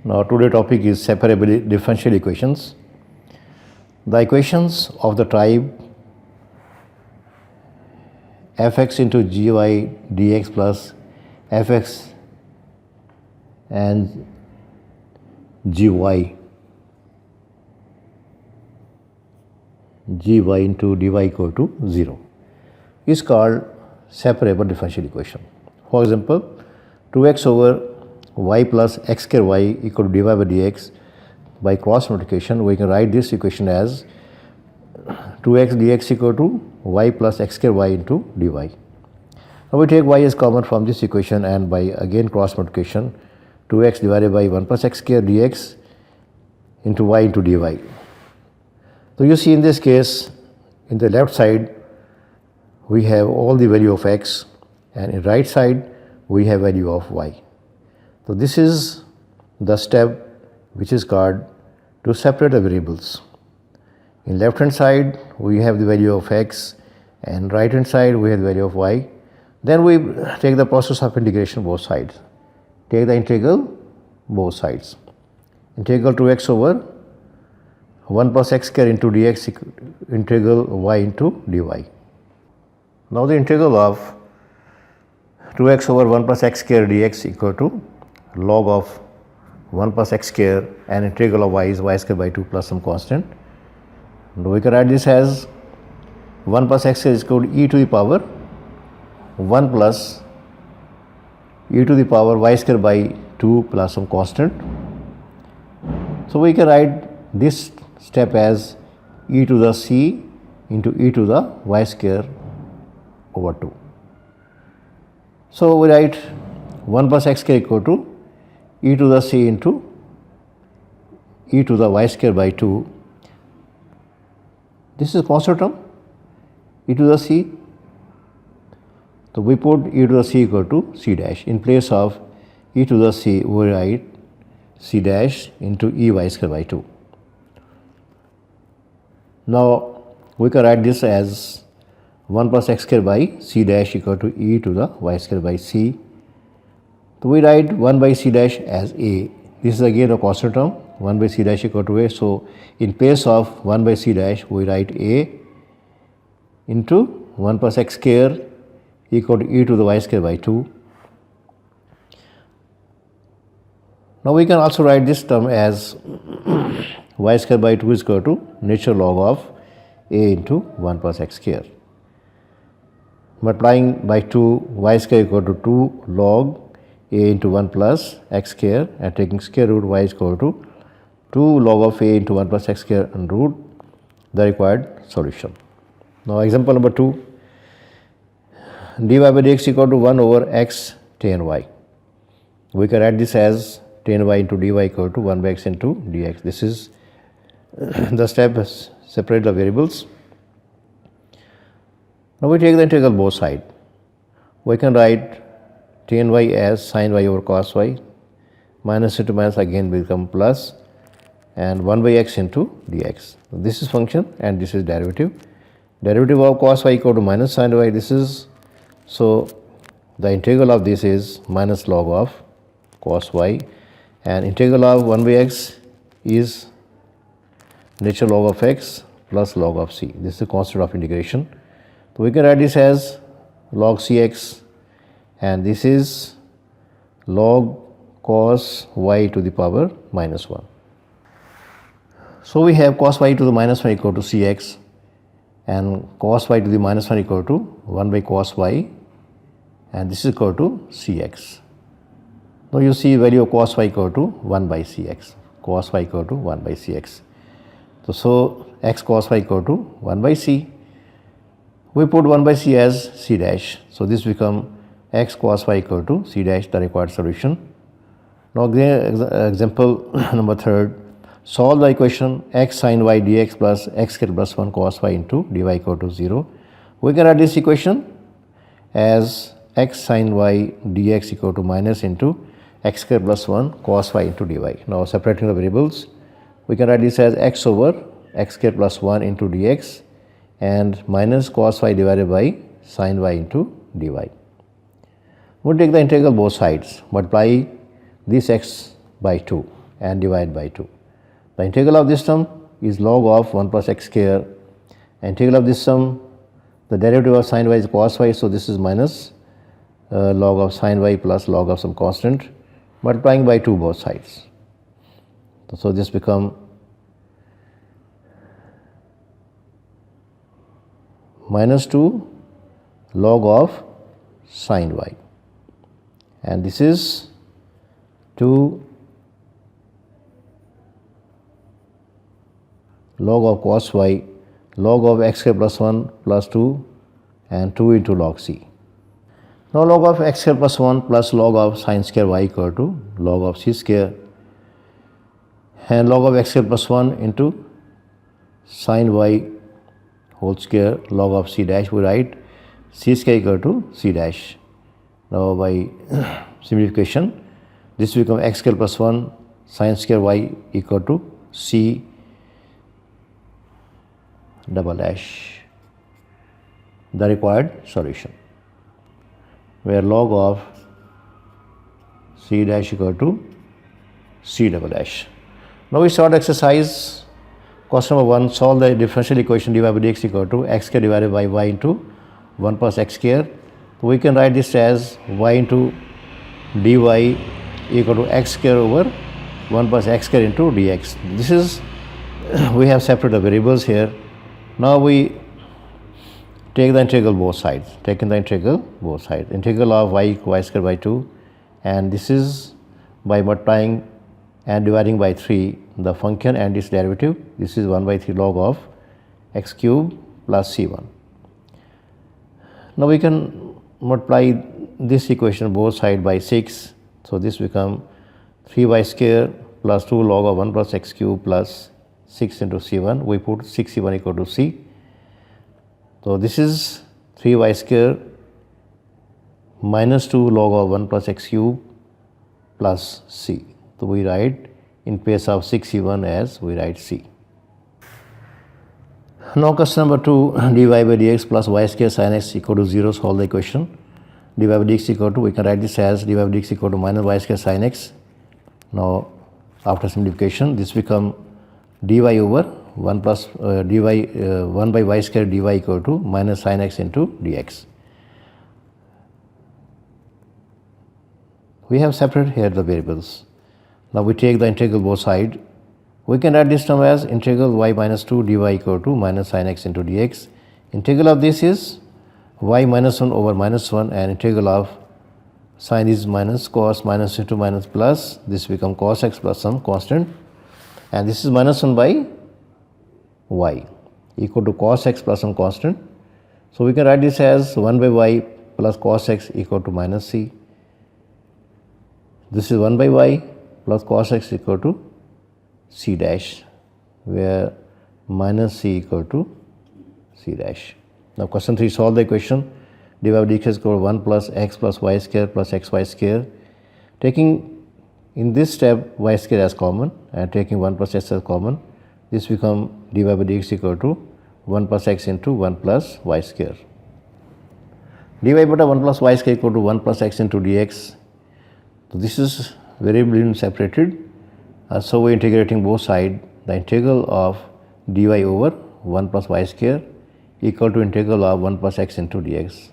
Now today topic is separable differential equations. The equations of the type fx into gy dx plus fx and gy into dy equal to 0 is called separable differential equation. For example, 2x over y plus x square y equal to dy by dx. By cross multiplication, we can write this equation as 2x dx equal to y plus x square y into dy. Now we take y as common from this equation, and by again cross multiplication, 2x divided by 1 plus x square dx into y into dy. So you see in this case, in the left side, we have all the value of x, and in right side, we have value of y. So this is the step which is called to separate the variables. In left hand side, we have the value of x, and right hand side, we have the value of y. Then we take the process of integration both sides. Take the integral both sides. Integral to x over 1 plus x square into dx integral y into dy. Now the integral of 2x over 1 plus x square dx equal to log of 1 plus x square, and integral of y is y square by 2 plus some constant. Now we can write this as 1 plus x square is equal to e to the power 1 plus e to the power y square by 2 plus some constant. So we can write this step as e to the c into e to the y square over 2. So we write 1 plus x square equal to e to the c into e to the y square by 2. This is constant term, e to the c. So we put e to the c equal to c dash. In place of e to the c, we write c dash into e y square by 2. Now we can write this as 1 plus x square by c dash equal to e to the y square by c. So we write 1 by c dash as a. This is again a constant term, 1 by c dash equal to a. So in place of 1 by c dash, we write a into 1 plus x square equal to e to the y square by 2. Now we can also write this term as y square by 2 is equal to natural log of a into 1 plus x square. Multiplying by 2, y square equal to 2 log a into 1 plus x square, and taking square root, y is equal to 2 log of a into 1 plus x square and root the required solution. Now example number 2, dy by dx equal to 1 over x tan y. We can write this as tan y into dy equal to 1 by x into dx. This is the step separate the variables. Now we take the integral both sides. We can write tan y as sin y over cos y, minus into minus again become plus, and 1 by x into dx. This is function and this is derivative. Derivative of cos y equal to minus sin y. This is, so the integral of this is minus log of cos y, and integral of 1 by x is natural log of x plus log of c. This is the constant of integration. So we can write this as log cx, and this is log cos y to the power minus 1. So we have cos y to the minus 1 equal to cx, and cos y to the minus 1 equal to 1 by cos y, and this is equal to cx. Now you see value of cos y equal to 1 by cx, cos y equal to 1 by cx. So x cos y equal to 1 by c. We put 1 by c as c dash. So this become x cos y equal to c dash, the required solution. Now again example number 3, solve the equation x sin y dx plus x square plus 1 cos y into dy equal to 0. We can write this equation as x sin y dx equal to minus into x square plus 1 cos y into dy. Now separating the variables, we can write this as x over x square plus 1 into dx and minus cos y divided by sin y into dy. We take the integral both sides, multiply this x by 2. and divide by 2. The integral of this term is log of 1 plus x square. Integral of this term, the derivative of sin y is cos y, so this is minus log of sin y plus log of some constant, multiplying by 2 both sides. So this become minus 2 log of sin y, and this is 2 log of cos y, log of x square plus 1 plus 2 and 2 into log c. Now log of x square plus 1 plus log of sin square y equal to log of c square, and log of x square plus 1 into sin y whole square log of c dash, we write c square equal to c dash. Now by simplification, this becomes x square plus 1 sin square y equal to c double dash, the required solution, where log of c dash equal to c double dash. Now we start exercise. Question number 1, solve the differential equation dy by dx equal to x square divided by y into 1 plus x square. We can write this as y into dy equal to x square over 1 plus x square into dx. This is, we have separated the variables here. Now we take the integral both sides, integral of y square by 2, and this is by multiplying and dividing by 3 the function and its derivative. This is 1 by 3 log of x cube plus c1. Now we can multiply this equation both sides by 6, so this become 3y square plus 2 log of 1 plus x cube plus 6 into c1. We put 6c1 equal to c. So this is 3y square minus 2 log of 1 plus x cube plus c. So we write in place of 6c1 as we write c. Now question number 2, dy by dx plus y square sin x equal to 0, solve the equation. Dy by dx equal to, we can write this as dy by dx equal to minus y square sin x. Now after simplification, this become dy over 1 plus 1 by y square dy equal to minus sin x into dx. We have separated here the variables. Now we take the integral both sides. We can write this term as integral y minus 2 dy equal to minus sin x into dx. Integral of this is y minus 1 over minus 1, and integral of sin is minus cos minus into minus plus, this become cos x plus some constant, and this is minus 1 by y equal to cos x plus some constant. So we can write this as 1 by y plus cos x equal to minus c. This is 1 by y plus cos x equal to c dash, where minus c equal to c dash. Now question 3, solve the equation dy by dx is equal to 1 plus x plus y square plus xy square. Taking in this step y square as common and taking 1 plus x as common, this become dy by dx equal to 1 plus x into 1 plus y square. dy by 1 plus y square equal to 1 plus x into dx. So this is variable being separated, so we are integrating both sides. The integral of dy over 1 plus y square equal to integral of 1 plus x into dx.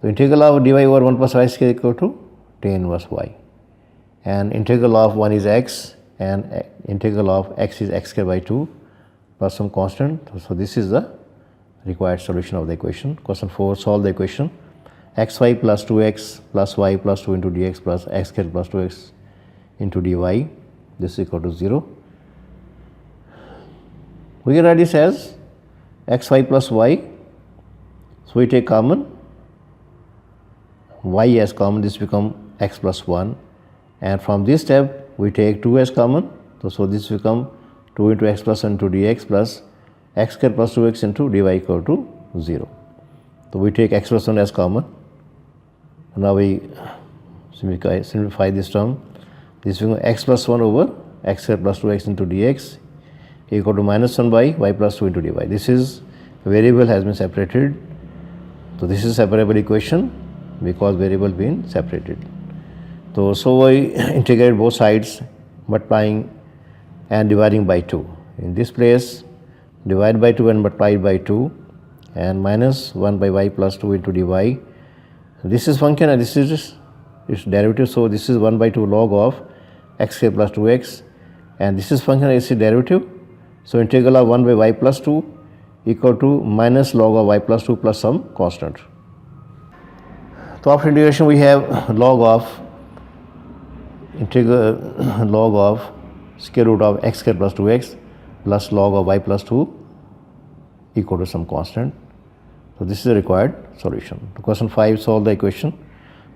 So integral of dy over 1 plus y square equal to tan inverse y, and integral of 1 is x and integral of x is x square by 2 plus some constant. So this is the required solution of the equation. Question 4, solve the equation xy plus 2x plus y plus 2 into dx plus x square plus 2x into dy, this is equal to 0. We can write this as xy plus y, so we take common y as common, this become x plus 1, and from this step we take 2 as common, so this become 2 into x plus 1 into dx plus x square plus 2x into dy equal to 0. So we take x plus 1 as common. Now we simplify this term. This will be x plus 1 over x square plus 2x into dx equal to minus 1 by y plus 2 into dy. This is variable has been separated. So this is separable equation because variable been separated. So we integrate both sides multiplying and dividing by 2. In this place, divide by 2 and multiply by 2, and minus 1 by y plus 2 into dy. This is function and this is its derivative, so this is 1 by 2 log of x square plus 2x, and this is function and its derivative. So integral of 1 by y plus 2 equal to minus log of y plus 2 plus some constant. So after integration we have log of log of square root of x square plus 2x plus log of y plus 2 equal to some constant. So this is the required solution. To question 5, solve the equation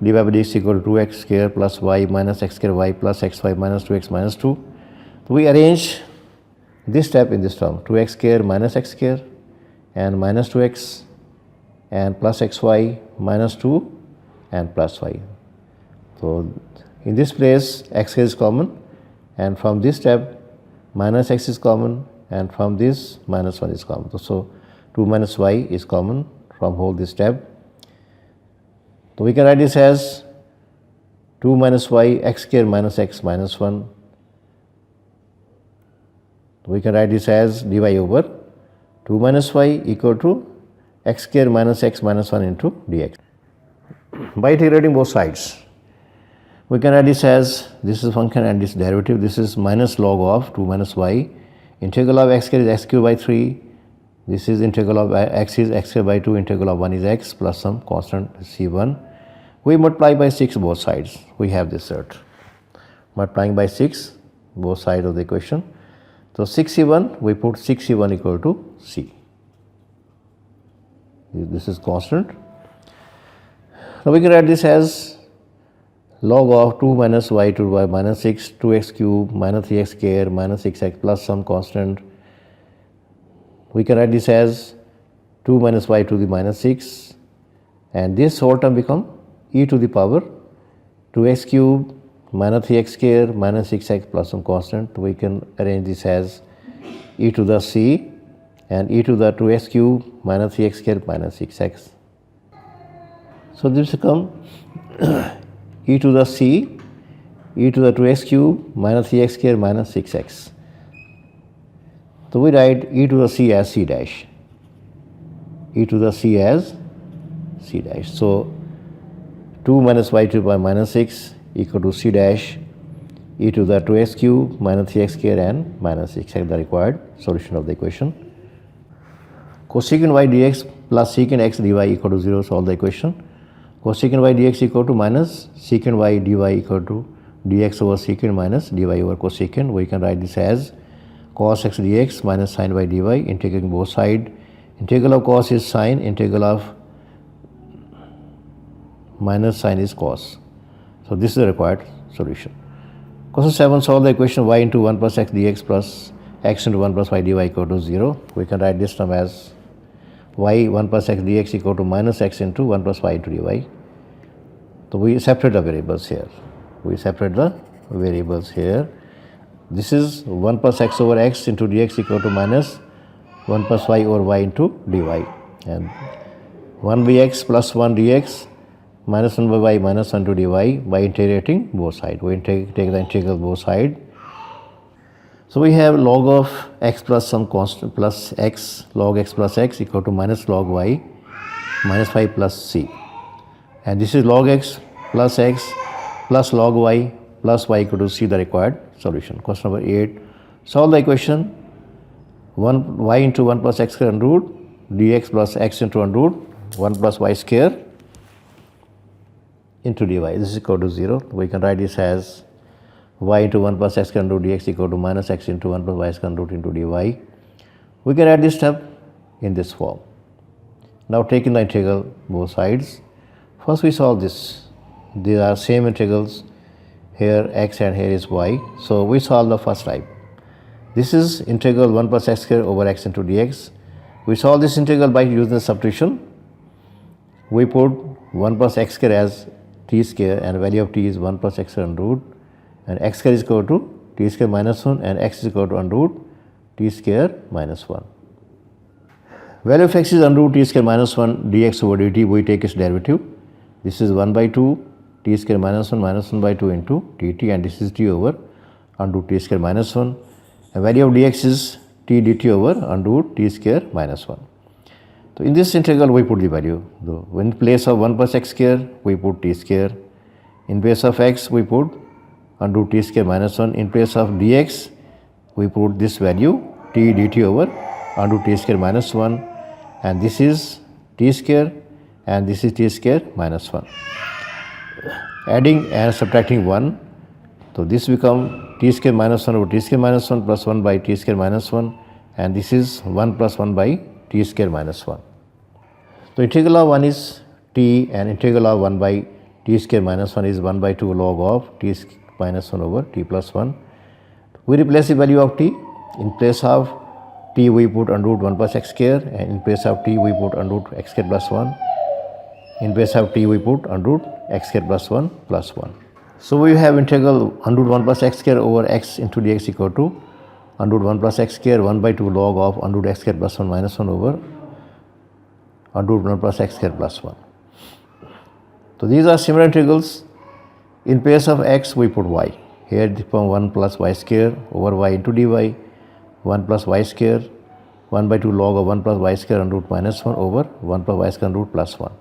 dy by dx equal to 2x square plus y minus x square y plus xy minus 2x minus 2. So we arrange this step in this term, 2x square minus x square and minus 2x and plus xy minus 2 and plus y. So in this place x is common, and from this step minus x is common, and from this minus 1 is common. So 2 minus y is common from whole this step. So we can write this as 2 minus y x square minus x minus 1. We can write this as dy over 2 minus y equal to x square minus x minus 1 into dx. By integrating both sides, we can write this as, this is function and this derivative, this is minus log of 2 minus y, integral of x square is x cube by 3, this is integral of x is x square by 2, integral of 1 is x plus some constant c1. We multiply by 6 both sides, we have this set. Multiplying by 6 both sides of the equation. So 6c1, we put 6c1 equal to c. This is constant. Now we can write this as log of 2 minus y to y minus 6, 2x cube minus 3x square minus 6x plus some constant. We can write this as 2 minus y to the minus 6, and this whole term become e to the power 2x cube minus 3x square minus 6x plus some constant. We can arrange this as e to the c and e to the 2x cube minus 3x square minus 6x. So this become e to the c, e to the 2x cube minus 3x square minus 6x. So we write e to the c as c dash, e to the c as c dash. So 2 minus y to the power minus 6 equal to c dash e to the 2x cube minus 3x square and minus 6x, the required solution of the equation. Cosecant y dx plus secant x dy equal to 0, solve the equation. Cosecant y dx equal to minus secant y dy equal to dx over secant minus dy over cosecant. We can write this as cos x dx minus sin y dy, integrating both sides. Integral of cos is sin, integral of minus sin is cos. So this is the required solution. Question 7, solve the equation y into 1 plus x dx plus x into 1 plus y dy equal to 0. We can write this term as y 1 plus x dx equal to minus x into 1 plus y into dy. So we separate the variables here. This is 1 plus x over x into dx equal to minus 1 plus y over y into dy, and 1 by x plus 1 dx minus 1 by y minus 1 to dy by integrating both sides. We take the integral both sides. So we have log of x plus some constant plus x, log x plus x equal to minus log y minus y plus c. And this is log x plus log y plus y equal to c, the required solution. Question number 8, solve the equation 1 y into 1 plus x square under root dx plus x into under root 1 plus y square into dy. This is equal to 0. We can write this as y into 1 plus x square under root dx equal to minus x into 1 plus y square under root into dy. We can write this step in this form. Now taking the integral both sides, first we solve this. These are same integrals, here x and here is y. So we solve the first type. This is integral 1 plus x square over x into dx. We solve this integral by using the substitution. We put 1 plus x square as t square, and value of t is 1 plus x square under root, and x square is equal to t square minus 1, and x is equal to under root t square minus 1. Value of x is under root t square minus 1 dx over dt. We take its derivative. This is 1 by 2 t square minus 1 by 2 into dt, and this is t over under t square minus 1. And value of dx is t dt over under root t square minus 1. So in this integral we put the value. So in place of 1 plus x square we put t square. In place of x we put under root t square minus 1. In place of dx we put this value t dt over under root t square minus 1, and this is t square and this is t square minus 1. Adding and subtracting 1, so this become t square minus 1 over t square minus 1 plus 1 by t square minus 1, and this is 1 plus 1 by t square minus 1. So integral of 1 is t and integral of 1 by t square minus 1 is 1 by 2 log of t minus 1 over t plus 1. We replace the value of t. In place of t we put under root 1 plus x square, and in place of t we put under root x square plus 1. In place of t we put under root x square plus 1 plus 1. So we have integral under root 1 plus x square over x into dx equal to under root 1 plus x square 1 by 2 log of under root x square plus 1 minus 1 over under root 1 plus x square plus 1. So these are similar integrals. In place of x we put y. Here it becomes 1 plus y square over y into dy, 1 plus y square 1 by 2 log of 1 plus y square under root minus 1 over 1 plus y square under root plus 1.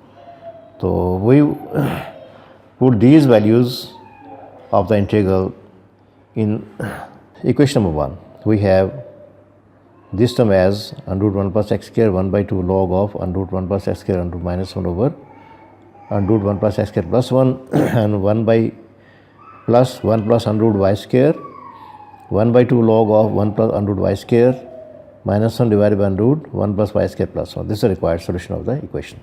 So we put these values of the integral in equation number 1. We have this term as under root 1 plus x square 1 by 2 log of under root 1 plus x square under root minus 1 over under root 1 plus x square plus 1 and 1 by plus 1 plus under root y square 1 by 2 log of 1 plus under root y square minus 1 divided by under root 1 plus y square plus 1. This is the required solution of the equation.